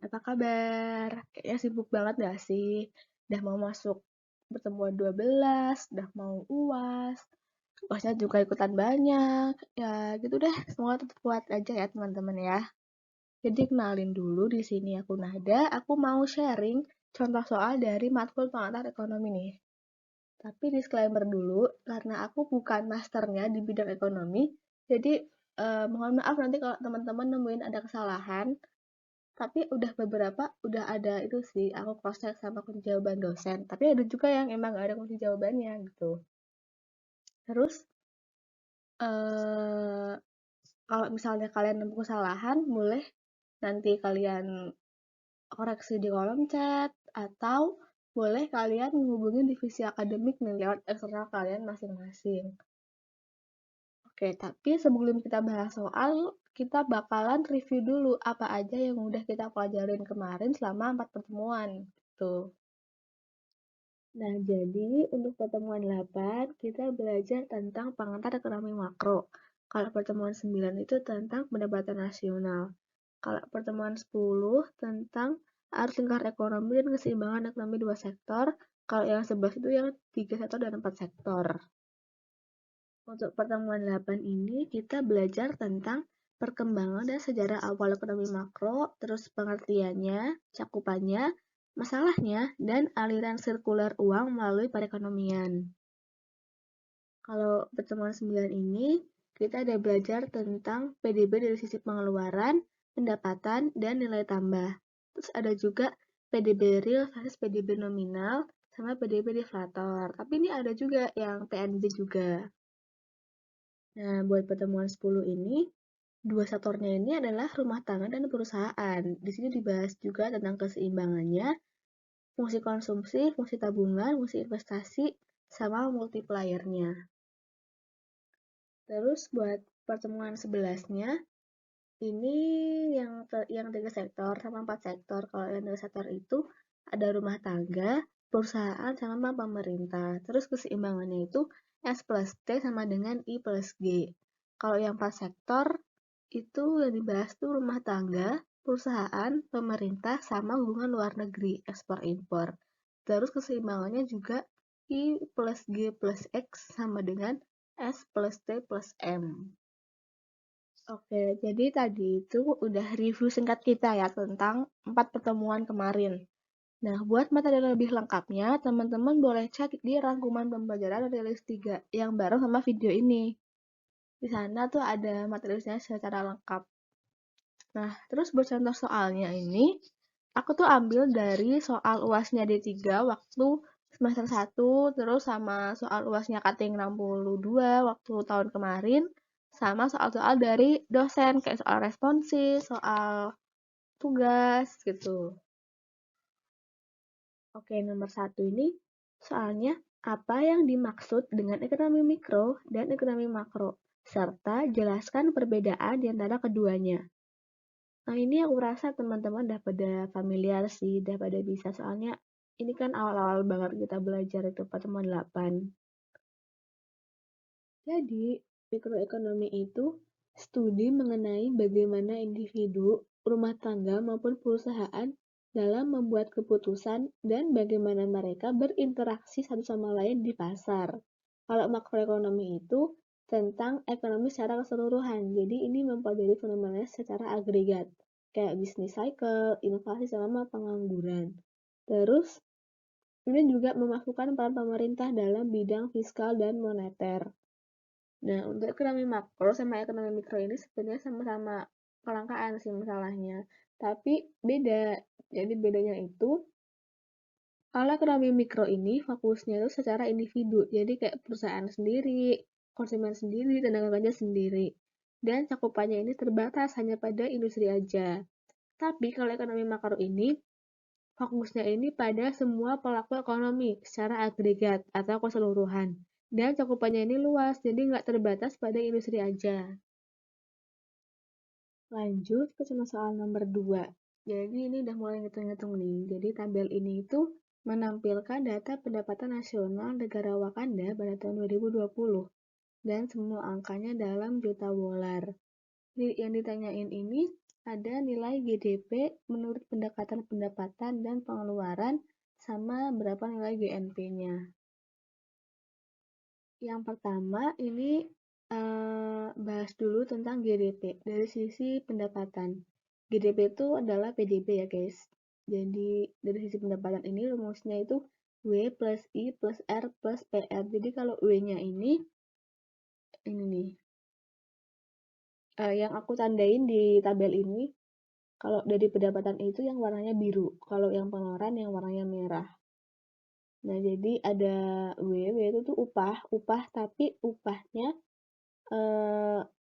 apa kabar? Kayaknya sibuk banget gak sih? Udah mau masuk pertemuan 12, udah mau UAS, UASnya juga ikutan banyak. Ya gitu deh, semoga tetap kuat aja ya teman-teman ya. Jadi kenalin dulu, di sini aku Nada, aku mau sharing contoh soal dari matkul pengantar ekonomi nih. Tapi disclaimer dulu, karena aku bukan masternya di bidang ekonomi, jadi mohon maaf nanti kalau teman-teman nemuin ada kesalahan. Tapi udah ada itu sih, aku cross check sama kunci jawaban dosen. Tapi ada juga yang emang gak ada kunci jawabannya gitu. Terus eh kalau misalnya kalian nemu kesalahan, boleh nanti kalian koreksi di kolom chat atau boleh kalian menghubungi divisi akademik nih lewat eksternal kalian masing-masing. Oke, tapi sebelum kita bahas soal, kita bakalan review dulu apa aja yang udah kita pelajarin kemarin selama 4 pertemuan gitu. Nah, jadi untuk pertemuan 8, kita belajar tentang pengantar ekonomi makro. Kalau pertemuan 9 itu tentang pendapatan nasional. Kalau pertemuan 10 tentang arus lingkar ekonomi dan keseimbangan ekonomi dua sektor. Kalau yang 11 itu yang 3 sektor dan 4 sektor. Untuk pertemuan 8 ini kita belajar tentang perkembangan dan sejarah awal ekonomi makro, terus pengertiannya, cakupannya, masalahnya, dan aliran sirkular uang melalui perekonomian. Kalau pertemuan 9 ini, kita ada belajar tentang PDB dari sisi pengeluaran, pendapatan, dan nilai tambah. Terus ada juga PDB real versus PDB nominal, sama PDB deflator. Tapi ini ada juga yang PNB juga. Nah, buat pertemuan 10 ini, dua sektornya ini adalah rumah tangga dan perusahaan. Di sini dibahas juga tentang keseimbangannya, fungsi konsumsi, fungsi tabungan, fungsi investasi, sama multiplier-nya. Terus buat pertemuan 11-nya, ini yang 3 sektor sama 4 sektor. Kalau yang 3 sektor itu ada rumah tangga, perusahaan, sama pemerintah. Terus keseimbangannya itu S plus T sama dengan I plus G. Kalau yang 4 sektor, itu yang dibahas tuh rumah tangga, perusahaan, pemerintah, sama hubungan luar negeri, ekspor-impor. Terus keseimbangannya juga I plus G plus X sama dengan S plus T plus M. Oke, jadi tadi itu udah review singkat kita ya tentang 4 pertemuan kemarin. Nah, buat materi lebih lengkapnya, teman-teman boleh cek di rangkuman pembelajaran rilis 3 yang bareng sama video ini. Di sana tuh ada materinya secara lengkap. Nah, terus buat contoh soalnya ini, aku tuh ambil dari soal UASnya D3 waktu semester 1, terus sama soal UASnya Kating 62 waktu tahun kemarin, sama soal-soal dari dosen, kayak soal responsi, soal tugas, gitu. Oke, nomor 1 ini soalnya apa yang dimaksud dengan ekonomi mikro dan ekonomi makro, serta jelaskan perbedaan di antara keduanya. Nah, ini aku rasa teman-teman udah pada familiar sih, udah pada bisa, soalnya ini kan awal-awal banget kita belajar itu pertemuan 8. Jadi, mikroekonomi itu studi mengenai bagaimana individu, rumah tangga maupun perusahaan dalam membuat keputusan dan bagaimana mereka berinteraksi satu sama lain di pasar. Kalau makroekonomi itu tentang ekonomi secara keseluruhan, jadi ini mempelajari fenomena secara agregat, kayak bisnis cycle, inovasi sama pengangguran. Terus, ini juga memasukkan peran pemerintah dalam bidang fiskal dan moneter. Nah, untuk ekonomi makro sama ekonomi mikro ini sebenarnya sama-sama kelangkaan sih masalahnya. Tapi beda. Jadi bedanya itu, kalau ekonomi mikro ini fokusnya itu secara individu. Jadi kayak perusahaan sendiri, konsumen sendiri, tenaga kerja sendiri. Dan cakupannya ini terbatas hanya pada industri aja. Tapi kalau ekonomi makro ini, fokusnya ini pada semua pelaku ekonomi secara agregat atau keseluruhan. Dan cakupannya ini luas, jadi nggak terbatas pada industri aja. Lanjut ke soal nomor 2. Jadi ini udah mulai ngitung-ngitung nih. Jadi tabel ini itu menampilkan data pendapatan nasional negara Wakanda pada tahun 2020. Dan semua angkanya dalam juta dolar. Yang ditanyain ini ada nilai GDP menurut pendekatan pendapatan dan pengeluaran sama berapa nilai GNP-nya. Yang pertama ini bahas dulu tentang GDP dari sisi pendapatan. GDP itu adalah PDB ya guys. Jadi dari sisi pendapatan ini rumusnya itu W plus I plus R plus PR. Jadi kalau W-nya ini nih. Yang aku tandain di tabel ini, kalau dari pendapatan itu yang warnanya biru. Kalau yang pengeluaran yang warnanya merah. Nah, jadi ada W itu tuh upah tapi upahnya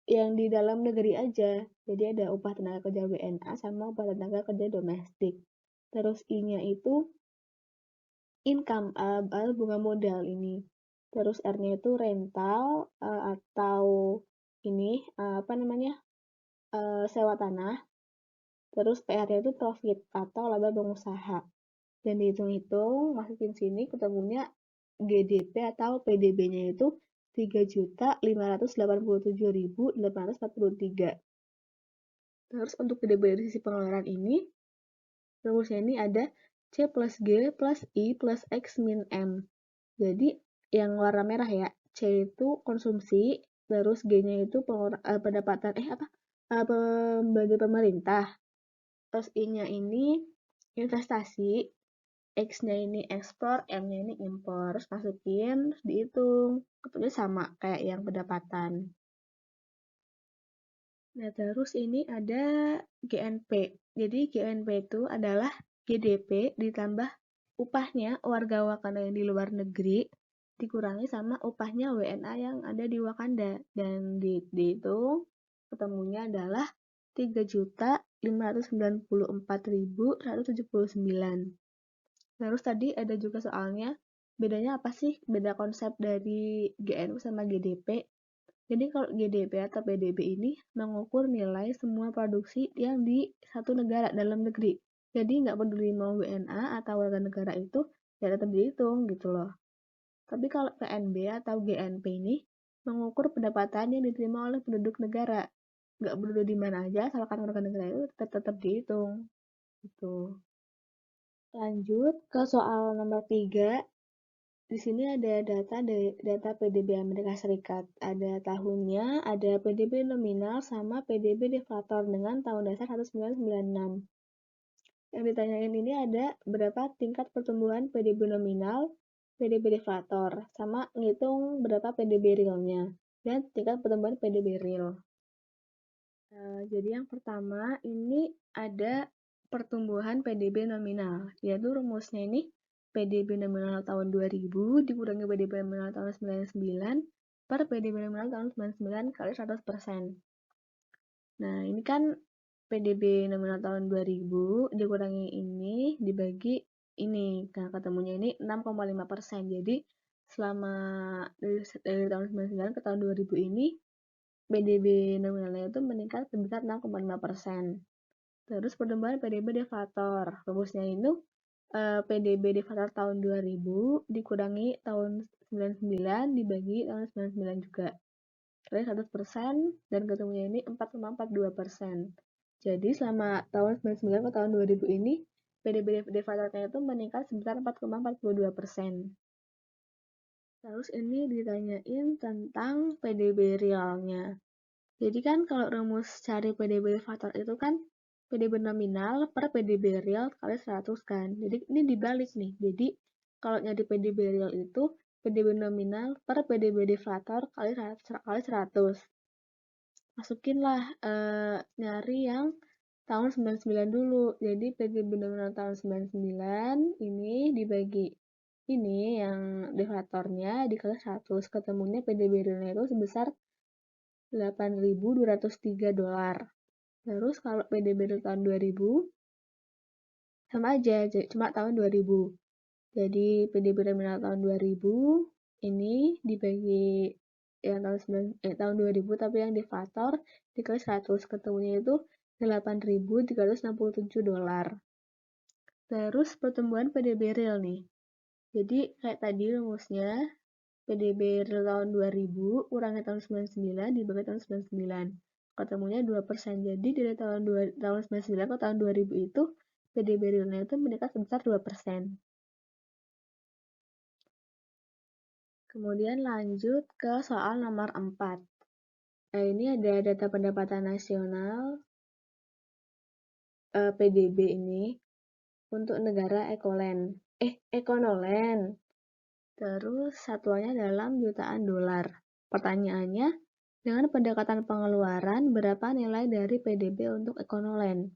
yang di dalam negeri aja. Jadi ada upah tenaga kerja WNA sama upah tenaga kerja domestik. Terus I-nya itu income, bunga modal ini. Terus R-nya itu rental atau ini apa namanya? Sewa tanah. Terus PR-nya itu profit atau laba pengusaha. Dan dihitung-hitung, masukin sini ketemunya GDP atau PDB-nya itu 3.587.843. Terus untuk PDB dari sisi pengeluaran ini, rumusnya ini ada C plus G plus I plus X min M. Jadi yang warna merah ya, C itu konsumsi, terus G-nya itu pendapatan pembagi pemerintah. Terus I-nya ini investasi, X-nya ini ekspor, M-nya ini impor. Terus masukin, terus dihitung. Ketemunya sama kayak yang pendapatan. Nah, terus ini ada GNP. Jadi GNP itu adalah GDP ditambah upahnya warga Wakanda yang di luar negeri dikurangi sama upahnya WNA yang ada di Wakanda. Dan dihitung ketemunya adalah 3.594.179. Terus tadi ada juga soalnya, bedanya apa sih? Beda konsep dari GNP sama GDP. Jadi kalau GDP atau PDB ini mengukur nilai semua produksi yang di satu negara dalam negeri. Jadi nggak peduli mau WNA atau warga negara itu, ya tetap dihitung gitu loh. Tapi kalau PNB atau GNP ini mengukur pendapatan yang diterima oleh penduduk negara. Nggak peduli di mana aja, asalkan warga negara itu tetap dihitung. Gitu. Lanjut ke soal nomor 3. Di sini ada data PDB Amerika Serikat. Ada tahunnya, ada PDB nominal sama PDB deflator dengan tahun dasar 1996. Yang ditanyain ini ada berapa tingkat pertumbuhan PDB nominal, PDB deflator, sama ngitung berapa PDB realnya, dan tingkat pertumbuhan PDB real. Jadi yang pertama ini ada pertumbuhan PDB nominal, yaitu rumusnya ini PDB nominal tahun 2000 dikurangi PDB nominal tahun 99 per PDB nominal tahun 99 kali 100%. Nah, ini kan PDB nominal tahun 2000 dikurangi ini dibagi ini. Nah, ketemunya ini 6,5%. Jadi, selama dari tahun 99 ke tahun 2000 ini, PDB nominalnya itu meningkat sebesar 6,5%. Terus pertumbuhan PDB deflator. Rumusnya itu PDB deflator tahun 2000 dikurangi tahun 99 dibagi tahun 99 juga. Kali 100% dan ketemunya ini 4,42%. Jadi selama tahun 99 ke tahun 2000 ini PDB deflatornya itu meningkat sebesar 4,42%. Terus ini ditanyain tentang PDB realnya. Jadi kan kalau rumus cari PDB deflator itu kan PDB nominal per PDB real kali 100 kan. Jadi ini dibalik nih. Jadi kalau nyari PDB real itu PDB nominal per PDB deflator kali 100. Masukinlah nyari yang tahun 99 dulu. Jadi PDB nominal tahun 99 ini dibagi ini yang deflatornya dikali 100. Ketemunya PDB realnya itu sebesar $8.203. Terus kalau PDB tahun 2000 sama aja, cuma tahun 2000. Jadi PDB nominal tahun 2000 ini dibagi yang tahun 2000 tapi yang deflator dikali 100, ketemunya itu $8.367. Terus pertumbuhan PDB real nih. Jadi kayak tadi rumusnya PDB real tahun 2000 kurangi tahun 99 dibagi tahun 99. ketemunya 2%. Jadi dari tahun 99 ke tahun 2000 itu PDB realnya itu meningkat sebesar 2%. Kemudian lanjut ke soal nomor 4. Ini ada data pendapatan nasional PDB ini untuk negara ekonolen. Terus satuannya dalam jutaan dolar. Pertanyaannya, dengan pendekatan pengeluaran, berapa nilai dari PDB untuk ekonolen?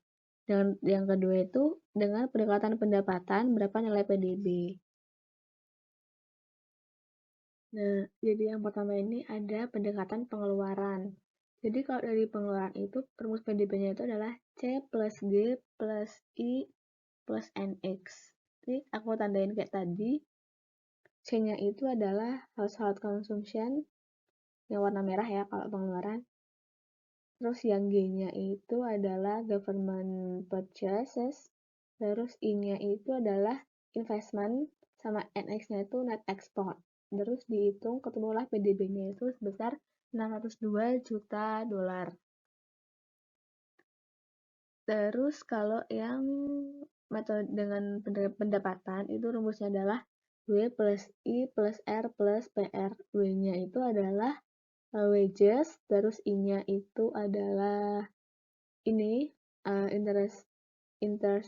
Dan yang kedua itu, dengan pendekatan pendapatan, berapa nilai PDB? Nah, jadi yang pertama ini ada pendekatan pengeluaran. Jadi kalau dari pengeluaran itu, rumus PDB-nya itu adalah C plus G plus I plus NX. Ini aku tandain kayak tadi. C-nya itu adalah household consumption, yang warna merah ya kalau pengeluaran. Terus yang G-nya itu adalah government purchases. Terus I-nya itu adalah investment, sama NX-nya itu net export. Terus dihitung ketemulah PDB-nya itu sebesar 602 juta dolar. Terus kalau yang metode dengan pendapatan itu rumusnya adalah W plus I plus R plus PR. W-nya itu adalah wages, terus I-nya itu adalah ini interest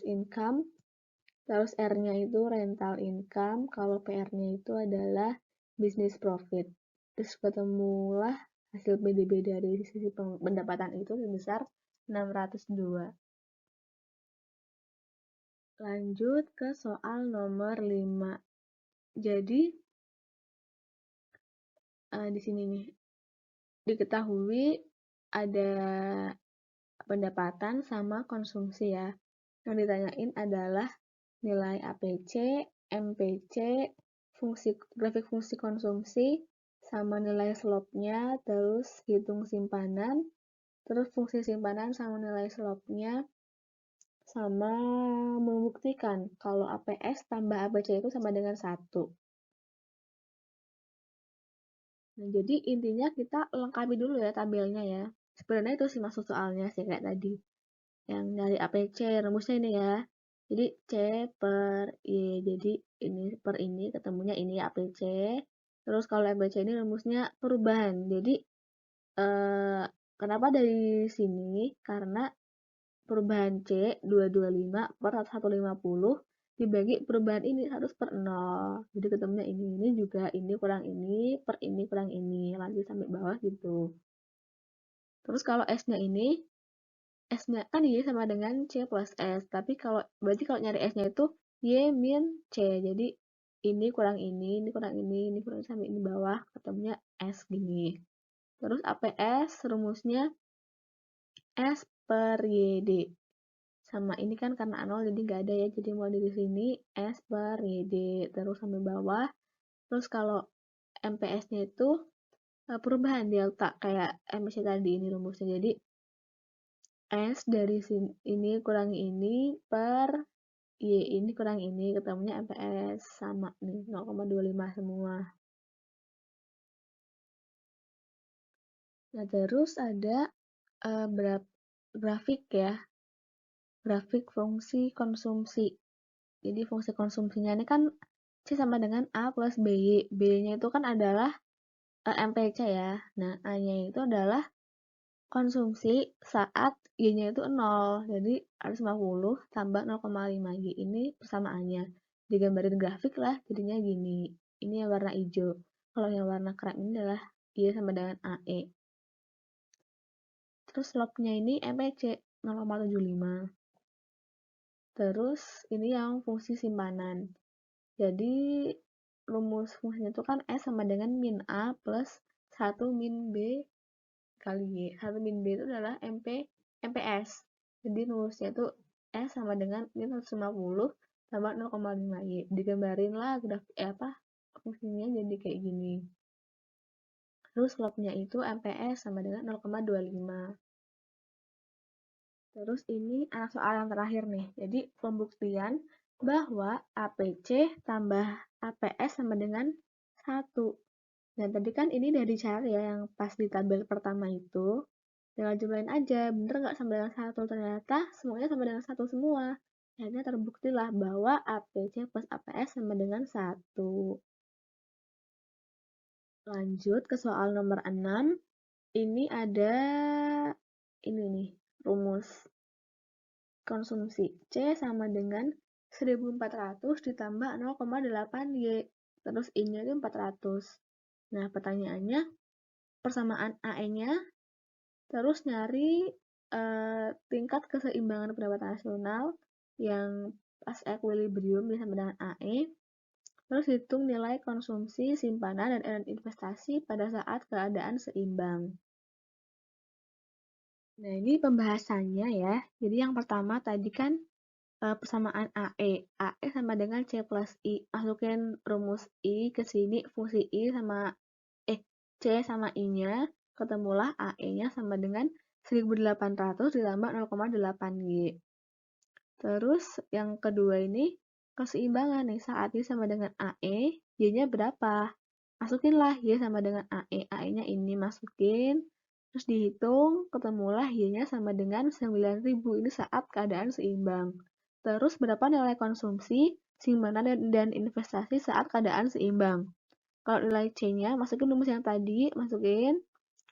income, terus R-nya itu rental income, kalau PR-nya itu adalah business profit. Terus ketemulah hasil PDB dari sisi pendapatan itu sebesar 602. Lanjut ke soal nomor 5. Jadi di sini nih diketahui ada pendapatan sama konsumsi ya. Yang ditanyain adalah nilai APC, MPC, grafik fungsi konsumsi, sama nilai slope-nya, terus hitung simpanan, terus fungsi simpanan sama nilai slope-nya, sama membuktikan kalau APS tambah APC itu sama dengan 1. Nah, jadi intinya kita lengkapi dulu ya tabelnya ya. Sebenarnya itu sih maksud soalnya sih kayak tadi. Yang nyari APC, rumusnya ini ya. Jadi C per Y, jadi ini per ini ketemunya ini APC. Terus kalau APC ini rumusnya perubahan. Jadi kenapa dari sini? Karena perubahan C 225 per 150 dibagi perubahan ini harus per 0. Jadi ketemunya ini juga ini kurang ini, per ini kurang ini, lanjut sampai bawah gitu. Terus kalau S-nya ini, S-nya kan Y sama dengan C plus S, tapi berarti kalau nyari S-nya itu Y min C, jadi ini kurang ini kurang ini kurang sampai ini bawah, ketemunya S gini. Terus APS rumusnya S per YD. Sama ini kan karena 0 jadi nggak ada ya, jadi mau di sini S per YD, terus sampai bawah. Terus kalau MPS-nya itu perubahan delta, kayak MPC tadi ini rumusnya, jadi S dari sini ini kurang ini per Y ini kurang ini, ketemunya MPS sama nih 0,25 semua. Nah, terus ada grafik ya, grafik fungsi konsumsi. Jadi fungsi konsumsinya ini kan C sama dengan A plus BY. B-nya itu kan adalah MPC ya. Nah, A-nya itu adalah konsumsi saat Y-nya itu 0. Jadi harus 50 tambah 0,5 Y. Ini persamaannya. Digambarin grafik lah, jadinya gini. Ini yang warna hijau. Kalau yang warna krem ini adalah Y sama dengan AE. Terus slope-nya ini MPC 0,75. Terus ini yang fungsi simpanan. Jadi rumus fungsinya itu kan S sama dengan min A plus 1 min B kali Y. 1 min B itu adalah MPS. Jadi rumusnya itu S sama dengan min 150 tambah 0,5 Y. Digambarin lah grafik fungsinya jadi kayak gini. Terus slope-nya itu MPS sama dengan 0,25. Terus ini anak soal yang terakhir nih. Jadi pembuktian bahwa APC tambah APS sama dengan 1. Dan tadi kan ini udah dicari ya yang pas di tabel pertama itu. tinggal jumlahin aja, bener nggak sama dengan 1? Ternyata semuanya sama dengan 1 semua. Akhirnya terbuktilah bahwa APC plus APS sama dengan 1. Lanjut ke soal nomor 6. Ini ada ini nih, rumus konsumsi. C sama dengan 1400 ditambah 0,8Y. Terus I-nya itu 400. Nah, pertanyaannya persamaan AE-nya, terus nyari tingkat keseimbangan pendapatan nasional yang pas equilibrium sama dengan AE. Terus hitung nilai konsumsi, simpanan, dan investasi pada saat keadaan seimbang. Nah, ini pembahasannya ya. Jadi yang pertama tadi kan persamaan AE. AE sama dengan C plus I. Masukin rumus I ke sini, fungsi I sama C sama I-nya, ketemulah AE-nya sama dengan 1800 ditambah 0,8Y. Terus yang kedua ini keseimbangan nih, saat Y sama dengan AE, Y-nya berapa? Masukinlah Y sama dengan AE. AE-nya ini masukin, terus dihitung, ketemulah Y-nya sama dengan 9000. Ini saat keadaan seimbang. Terus berapa nilai konsumsi, simpanan, dan investasi saat keadaan seimbang? Kalau nilai C-nya, masukin rumus yang tadi, masukin.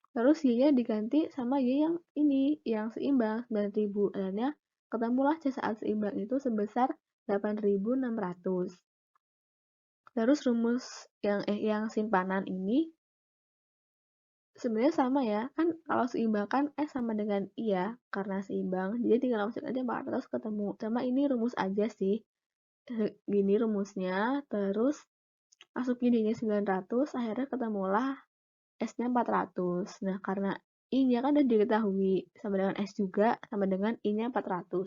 Terus Y-nya diganti sama Y yang ini, yang seimbang, 9000. Akhirnya ketemulah C saat seimbang itu sebesar 8600. Terus rumus yang simpanan ini sebenarnya sama ya, kan kalau seimbang kan S sama dengan I ya, karena seimbang. Jadi tinggal masukin aja 400 ketemu. Sama ini rumus aja sih. Gini rumusnya, terus masukin Y-nya 900, akhirnya ketemulah S-nya 400. Nah, karena I-nya kan udah diketahui sama dengan S juga, sama dengan I-nya 400.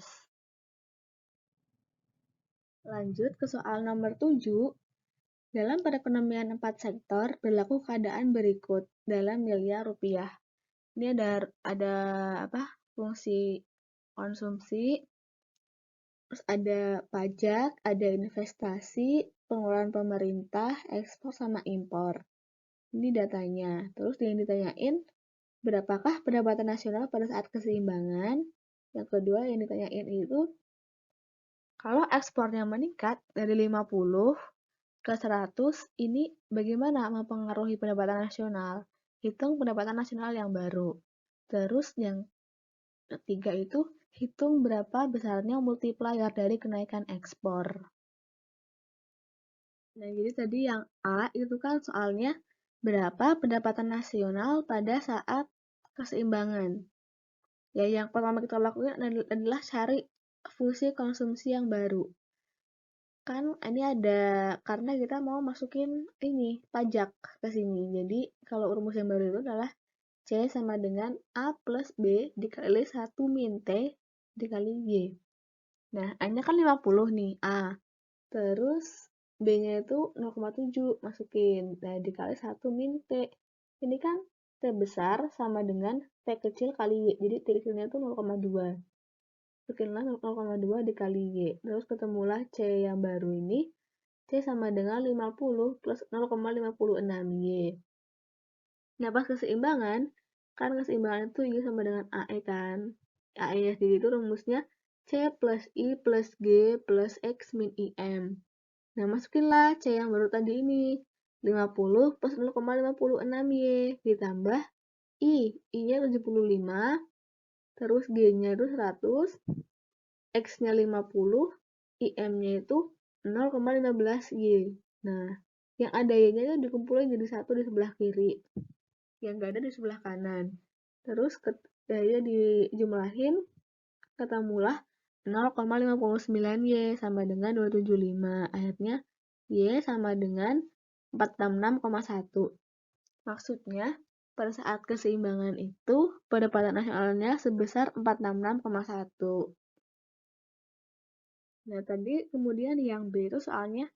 Lanjut ke soal nomor 7. Dalam perekonomian 4 sektor, berlaku keadaan berikut dalam miliar rupiah. Ini ada fungsi konsumsi, terus ada pajak, ada investasi, pengeluaran pemerintah, ekspor, sama impor. Ini datanya. Terus yang ditanyain, berapakah pendapatan nasional pada saat keseimbangan? Yang kedua yang ditanyain itu, kalau ekspornya meningkat dari 50 ke 100, ini bagaimana mempengaruhi pendapatan nasional? Hitung pendapatan nasional yang baru. Terus yang ketiga itu, hitung berapa besarnya multiplier dari kenaikan ekspor. Nah, jadi tadi yang A itu kan soalnya berapa pendapatan nasional pada saat keseimbangan. Ya, yang pertama kita lakukan adalah cari fungsi konsumsi yang baru. Kan ini ada, karena kita mau masukin ini, pajak ke sini. Jadi, kalau rumus yang baru itu adalah C sama dengan A plus B dikali 1 min T dikali Y. Nah, A-nya kan 50 nih, A. Terus B-nya itu 0,7, masukin. Nah, dikali 1 min T. Ini kan T besar sama dengan T kecil kali Y. Jadi T kecilnya itu 0,2. Masukinlah 0,2 dikali Y. Terus ketemulah C yang baru ini. C sama dengan 50 plus 0,56Y. Nah, pas keseimbangan, kan keseimbangan itu Y sama dengan AE kan. AE-nya sendiri itu rumusnya C plus I plus G plus X min IM. Nah, masukinlah C yang baru tadi ini. 50 plus 0,56Y ditambah I. I-nya 75, terus G-nya itu 100, X-nya 50, IM-nya itu 0,15Y. Nah, yang ada Y-nya itu dikumpulin jadi satu di sebelah kiri. Yang nggak ada di sebelah kanan. Terus ya dijumlahin, ketemulah 0,59Y sama dengan 275. Akhirnya Y sama dengan 466,1. Maksudnya, pada saat keseimbangan itu, pendapatan nasionalnya sebesar 466,1. Nah, tadi kemudian yang B itu soalnya,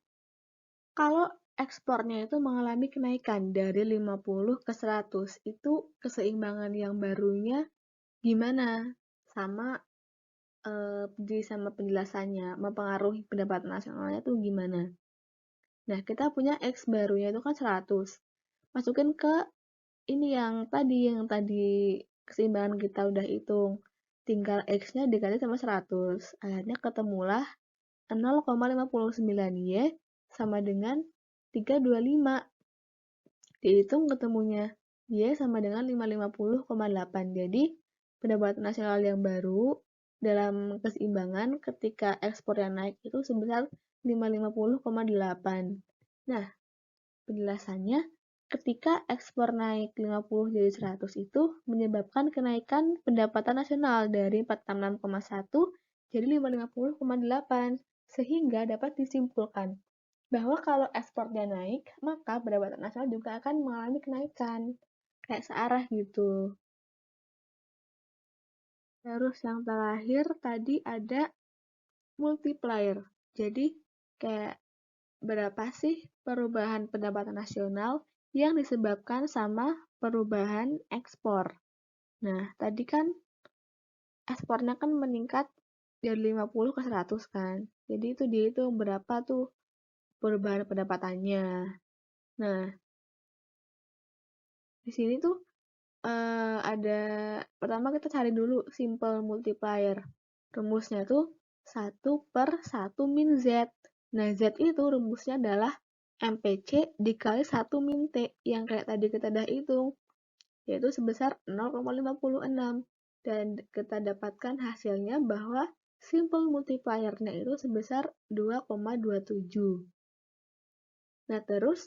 kalau ekspornya itu mengalami kenaikan dari 50 ke 100, itu keseimbangan yang barunya gimana? Sama sama penjelasannya, mempengaruhi pendapatan nasionalnya itu gimana? Nah, kita punya X barunya itu kan 100. Masukin ke ini yang tadi keseimbangan kita udah hitung. Tinggal X-nya dikali sama 100. Akhirnya ketemulah 0,59Y sama dengan 325. Dihitung ketemunya Y sama dengan 550,8. Jadi, pendapatan nasional yang baru dalam keseimbangan ketika ekspornya naik itu sebesar 550,8. Nah, penjelasannya, ketika ekspor naik 50 jadi 100 itu menyebabkan kenaikan pendapatan nasional dari 466,1 jadi 550,8, sehingga dapat disimpulkan bahwa kalau ekspornya naik, maka pendapatan nasional juga akan mengalami kenaikan. Kayak searah gitu. Terus yang terakhir tadi ada multiplier. Jadi kayak berapa sih perubahan pendapatan nasional yang disebabkan sama perubahan ekspor. Nah, tadi kan ekspornya kan meningkat dari 50 ke 100 kan. Jadi itu dihitung berapa tuh perubahan pendapatannya. Nah, di sini tuh ada pertama kita cari dulu simple multiplier. Rumusnya tuh 1/1 min Z. Nah, Z itu rumusnya adalah MPC dikali 1 min T yang kayak tadi kita udah hitung, yaitu sebesar 0,56. Dan kita dapatkan hasilnya bahwa simple multiplier-nya itu sebesar 2,27. Nah, terus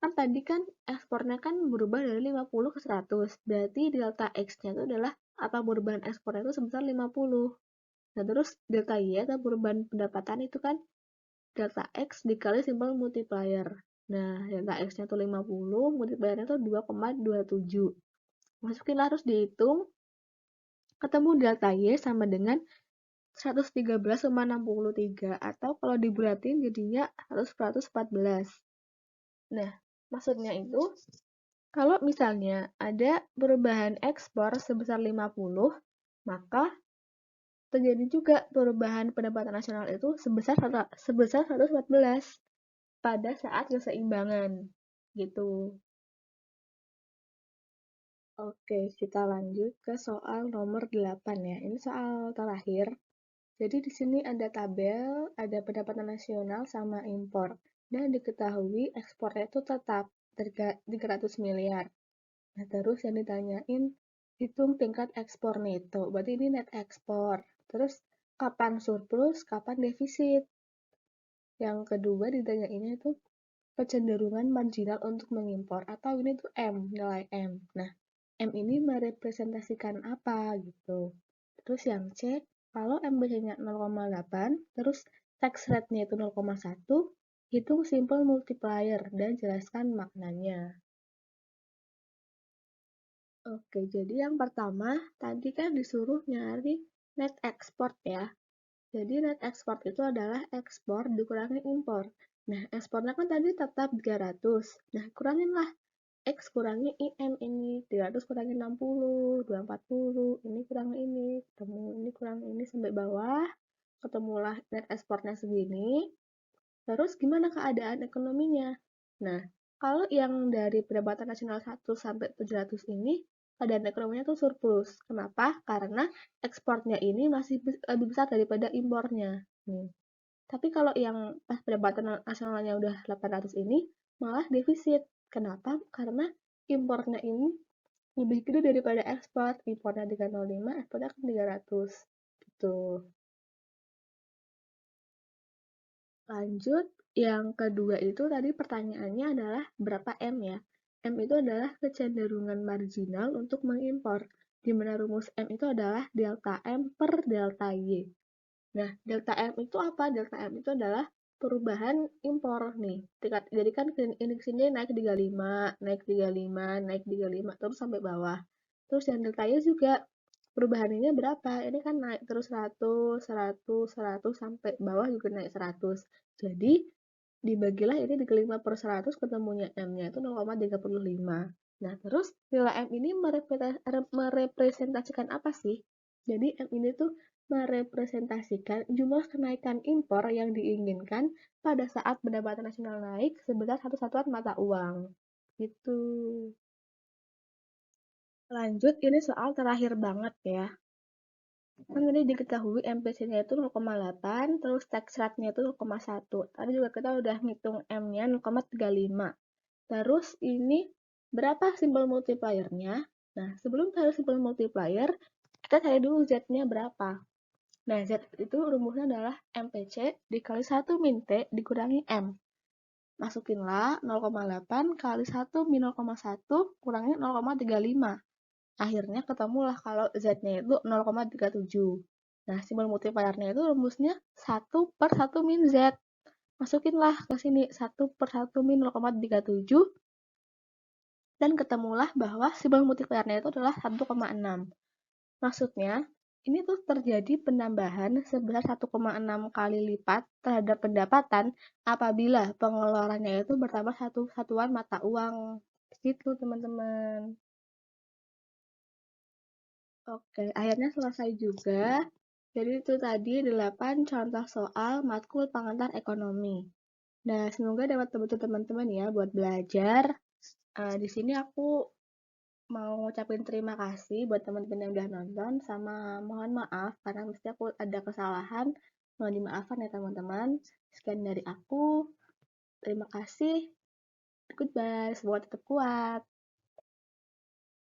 kan tadi kan ekspornya kan berubah dari 50 ke 100. Berarti delta X-nya itu adalah apa perubahan ekspornya itu sebesar 50. Nah, terus delta Y atau perubahan pendapatan itu kan delta X dikali simple multiplier. Nah, delta X-nya itu 50, multipliernya itu 2,27. Masukin harus dihitung, ketemu delta Y sama dengan 113,63 atau kalau dibulatin jadinya 114. Nah, maksudnya itu kalau misalnya ada perubahan ekspor sebesar 50, maka terjadi juga perubahan pendapatan nasional itu sebesar 114 pada saat keseimbangan. Gitu. Oke, kita lanjut ke soal nomor 8 ya. Ini soal terakhir. Jadi di sini ada tabel, ada pendapatan nasional sama impor. Dan diketahui ekspornya itu tetap 300 miliar. Nah, terus yang ditanyain, hitung tingkat ekspor neto. Berarti ini net ekspor. Terus, kapan surplus, kapan defisit. Yang kedua ditanyainnya itu kecenderungan marginal untuk mengimpor. Atau ini tuh M, nilai M. Nah, M ini merepresentasikan apa gitu. Terus yang C, kalau MBC-nya 0,8, terus tax rate-nya itu 0,1, hitung simple multiplier dan jelaskan maknanya. Oke, jadi yang pertama, tadi kan disuruh nyari net export ya. Jadi net export itu adalah ekspor dikurangi impor. Nah, ekspornya kan tadi tetap 300. Nah, kuranginlah X kurangi IM ini. 300 kurangi 60, 240, ini kurangi ini, ketemu ini kurangi ini sampai bawah. Ketemulah net ekspornya segini. Terus gimana keadaan ekonominya? Nah, kalau yang dari pendapatan nasional 1 sampai 700 ini, keadaan ekonominya tuh surplus. Kenapa? Karena ekspornya ini masih lebih besar daripada impornya. Nih. Tapi kalau yang pas pendapatan nasionalnya udah 800 ini, malah defisit. Kenapa? Karena impornya ini lebih gede daripada ekspor. Impornya 305, ekspornya kan 300. Gitu. Lanjut, yang kedua itu tadi pertanyaannya adalah berapa M ya? M itu adalah kecenderungan marginal untuk mengimpor, di mana rumus M itu adalah delta M per delta Y. Nah, delta M itu apa? Delta M itu adalah perubahan impor nih. Jadi kan indeks ini naik 35, naik 35, naik 35, terus sampai bawah. Terus yang delta Y juga perubahannya berapa? Ini kan naik terus 100, 100, 100 sampai bawah juga naik 100. Jadi dibagilah ini dikali 5 per 100 ketemunya M-nya itu 0,35. Nah, terus nilai M ini merepresentasikan apa sih? Jadi M ini tuh merepresentasikan jumlah kenaikan impor yang diinginkan pada saat pendapatan nasional naik sebesar satu satuan mata uang. Gitu. Lanjut, ini soal terakhir banget ya. Kan tadi diketahui MPC-nya itu 0,8, terus tax rate-nya itu 0,1. Tadi juga kita udah ngitung M-nya 0,35. Terus ini berapa simbol multiplier-nya? Nah, sebelum cari simbol multiplier, kita cari dulu Z-nya berapa. Nah, Z itu rumusnya adalah MPC dikali 1 min T dikurangi M. Masukinlah 0,8 kali 1 min 0,1 kurangi 0,35. Akhirnya ketemulah kalau Z-nya itu 0,37. Nah, simbol multiplier-nya itu rumusnya 1 per 1 min Z. Masukinlah ke sini 1 per 1 min 0,37 dan ketemulah bahwa simbol multiplier-nya itu adalah 1,6. Maksudnya, ini tuh terjadi penambahan sebesar 1,6 kali lipat terhadap pendapatan apabila pengeluarannya itu bertambah satu satuan mata uang. Gitu, teman-teman. Oke, akhirnya selesai juga. Jadi itu tadi 8 contoh soal matkul pengantar ekonomi. Nah, semoga dapat membantu teman-teman ya buat belajar. Di sini aku mau ngucapin terima kasih buat teman-teman yang udah nonton, sama mohon maaf karena mesti aku ada kesalahan. Mohon dimaafkan ya teman-teman. Sekian dari aku. Terima kasih. Goodbye. Semoga tetap kuat.